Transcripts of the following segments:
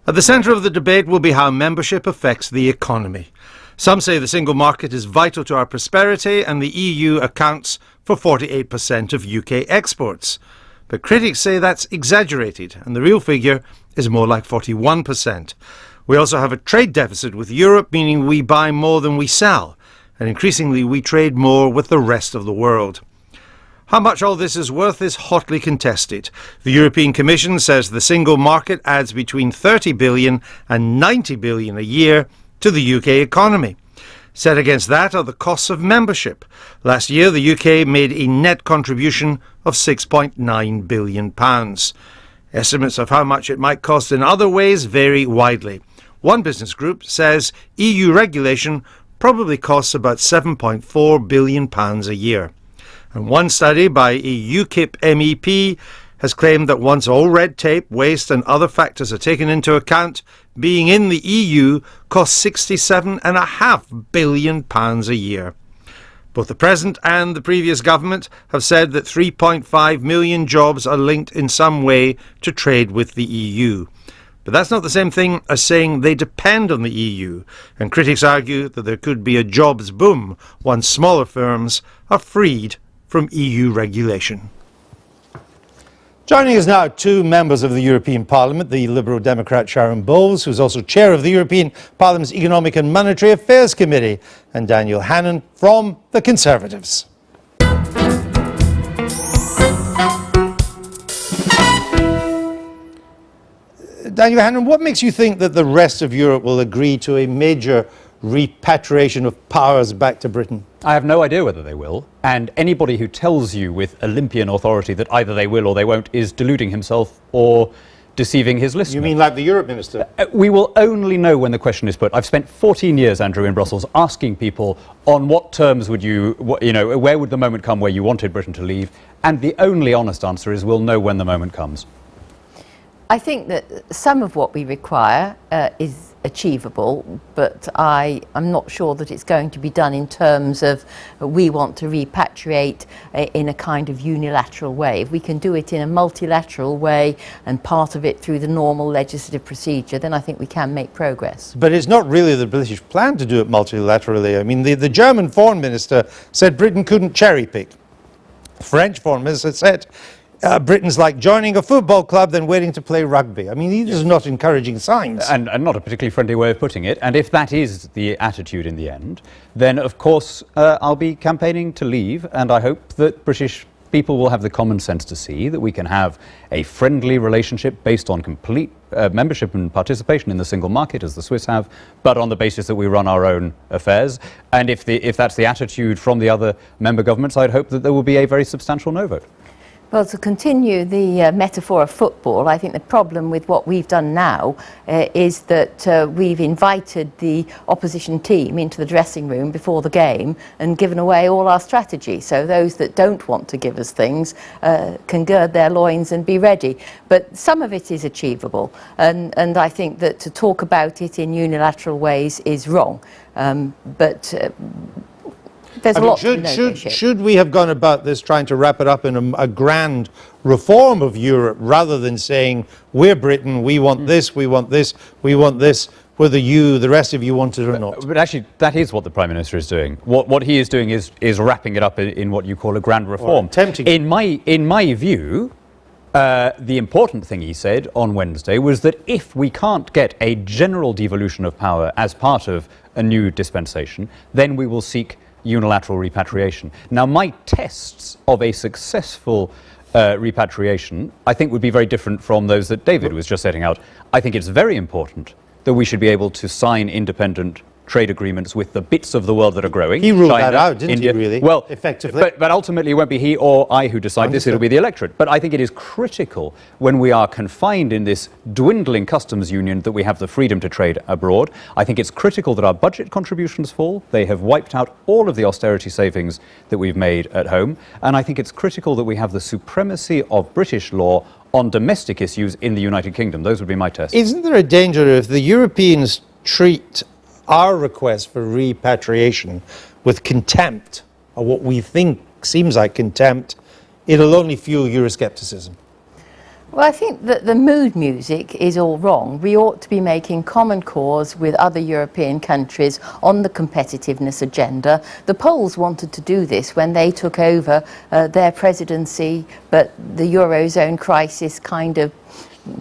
At the centre of the debate will be how membership affects the economy. Some say the single market is vital to our prosperity and the EU accounts for 48% of UK exports. But critics say that's exaggerated and the real figure is more like 41%. We also have a trade deficit with Europe, meaning we buy more than we sell, and increasingly we trade more with the rest of the world. How much all this is worth is hotly contested. The European Commission says the single market adds between 30 billion and 90 billion a year to the UK economy. Set against that are the costs of membership. Last year, the UK made a net contribution of £6.9 billion. Estimates of how much it might cost in other ways vary widely. One business group says EU regulation probably costs about £7.4 billion a year. And one study by a UKIP MEP has claimed that once all red tape, waste and other factors are taken into account, being in the EU costs £67.5 billion a year. Both the present and the previous government have said that 3.5 million jobs are linked in some way to trade with the EU. But that's not the same thing as saying they depend on the EU, and critics argue that there could be a jobs boom once smaller firms are freed from EU regulation. Joining us now, two members of the European Parliament, the Liberal Democrat Sharon Bowles, who's also chair of the European Parliament's Economic and Monetary Affairs Committee, and Daniel Hannan from the Conservatives. Daniel Hannan, what makes you think that the rest of Europe will agree to a major repatriation of powers back to Britain? I have no idea whether they will, and anybody who tells you with Olympian authority that either they will or they won't is deluding himself or deceiving his listeners. You mean like the Europe Minister? We will only know when the question is put. I've spent 14 years, Andrew, in Brussels asking people on what terms would where would the moment come where you wanted Britain to leave, and the only honest answer is we'll know when the moment comes. I think that some of what we require is achievable, but I'm not sure that it's going to be done in terms of we want to repatriate in a kind of unilateral way. If we can do it in a multilateral way and part of it through the normal legislative procedure, then I think we can make progress. But it's not really the British plan to do it multilaterally. I mean, the German foreign minister said Britain couldn't cherry pick. The French foreign minister said Britain's like joining a football club then waiting to play rugby. I mean, these are not encouraging signs. And not a particularly friendly way of putting it. And if that is the attitude in the end, then of course I'll be campaigning to leave, and I hope that British people will have the common sense to see that we can have a friendly relationship based on complete membership and participation in the single market, as the Swiss have, but on the basis that we run our own affairs. And if that's the attitude from the other member governments, I'd hope that there will be a very substantial no vote. Well, to continue the metaphor of football, I think the problem with what we've done now is that we've invited the opposition team into the dressing room before the game and given away all our strategy. So those that don't want to give us things can gird their loins and be ready. But some of it is achievable, and I think that to talk about it in unilateral ways is wrong. There's a lot to negotiate. Should we have gone about this trying to wrap it up in a grand reform of Europe rather than saying, we're Britain, we want this, we want this, we want this, whether the rest of you want it or not? But actually, that is what the Prime Minister is doing. What he is doing is wrapping it up in what you call a grand reform. In my view, the important thing he said on Wednesday was that if we can't get a general devolution of power as part of a new dispensation, then we will seek unilateral repatriation. Now, my tests of a successful repatriation, I think, would be very different from those that David was just setting out. I think it's very important that we should be able to sign independent trade agreements with the bits of the world that are growing. He ruled that out, didn't he, really? Well, effectively. But ultimately it won't be he or I who decide this, it'll be the electorate. But I think it is critical when we are confined in this dwindling customs union that we have the freedom to trade abroad. I think it's critical that our budget contributions fall. They have wiped out all of the austerity savings that we've made at home. And I think it's critical that we have the supremacy of British law on domestic issues in the United Kingdom. Those would be my tests. Isn't there a danger if the Europeans treat our request for repatriation with contempt, or what we think seems like contempt, it'll only fuel Euroscepticism? Well, I think that the mood music is all wrong. We ought to be making common cause with other European countries on the competitiveness agenda. The Poles wanted to do this when they took over their presidency, but the Eurozone crisis kind of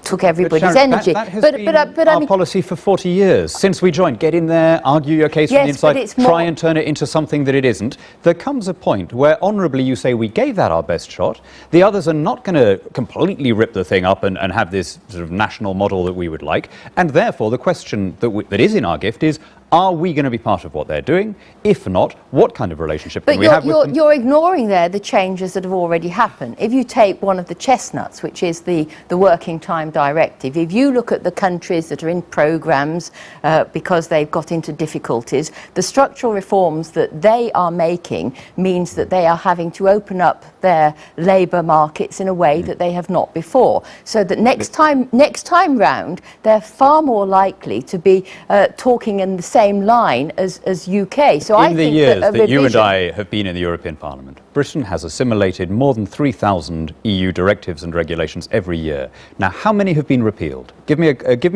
took everybody's Sharon, energy. That has been our policy for 40 years. Since we joined, get in there, argue your case from the inside, try and turn it into something that it isn't. There comes a point where honourably you say we gave that our best shot. The others are not going to completely rip the thing up and have this sort of national model that we would like. And therefore the question that is in our gift is, are we going to be part of what they're doing? If not, what kind of relationship can we have with them? You're ignoring there the changes that have already happened. If you take one of the chestnuts, which is the Working Time Directive, if you look at the countries that are in programmes because they've got into difficulties, the structural reforms that they are making means that they are having to open up their labour markets in a way that they have not before. So that next time round, they're far more likely to be talking in the same line as UK. So in the years that you and I have been in the European Parliament, Britain has assimilated more than 3,000 EU directives and regulations every year. Now, how many have been repealed? Give me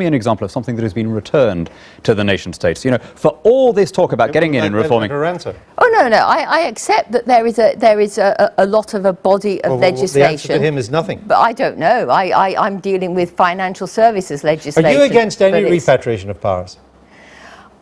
an example of something that has been returned to the nation states. You know, for all this talk about getting in and reforming. Oh no, I accept that there is a lot of a body of legislation. The answer to him is nothing. But I don't know. I'm dealing with financial services legislation. Are you against any repatriation of powers?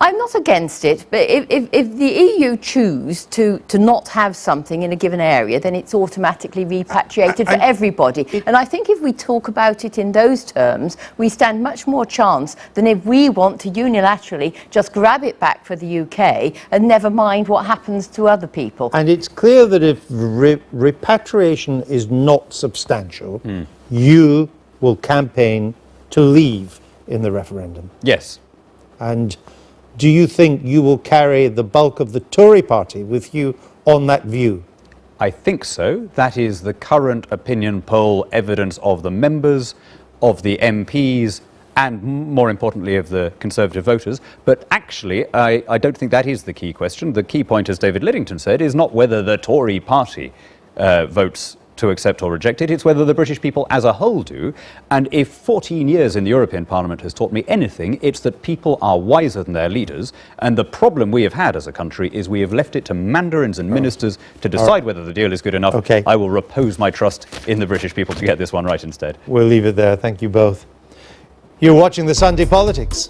I'm not against it, but if the EU choose to not have something in a given area, then it's automatically repatriated for everybody. And I think if we talk about it in those terms, we stand much more chance than if we want to unilaterally just grab it back for the UK and never mind what happens to other people. And it's clear that if repatriation is not substantial, you will campaign to leave in the referendum. Yes. And do you think you will carry the bulk of the Tory party with you on that view? I think so. That is the current opinion poll evidence of the members, of the MPs, and more importantly of the Conservative voters. But actually, I don't think that is the key question. The key point, as David Liddington said, is not whether the Tory party votes to accept or reject it, it's whether the British people as a whole do. And if 14 years in the European Parliament has taught me anything, it's that people are wiser than their leaders. And the problem we have had as a country is we have left it to mandarins and ministers to decide whether the deal is good enough. Okay. I will repose my trust in the British people to get this one right instead. We'll leave it there. Thank you both. You're watching The Sunday Politics.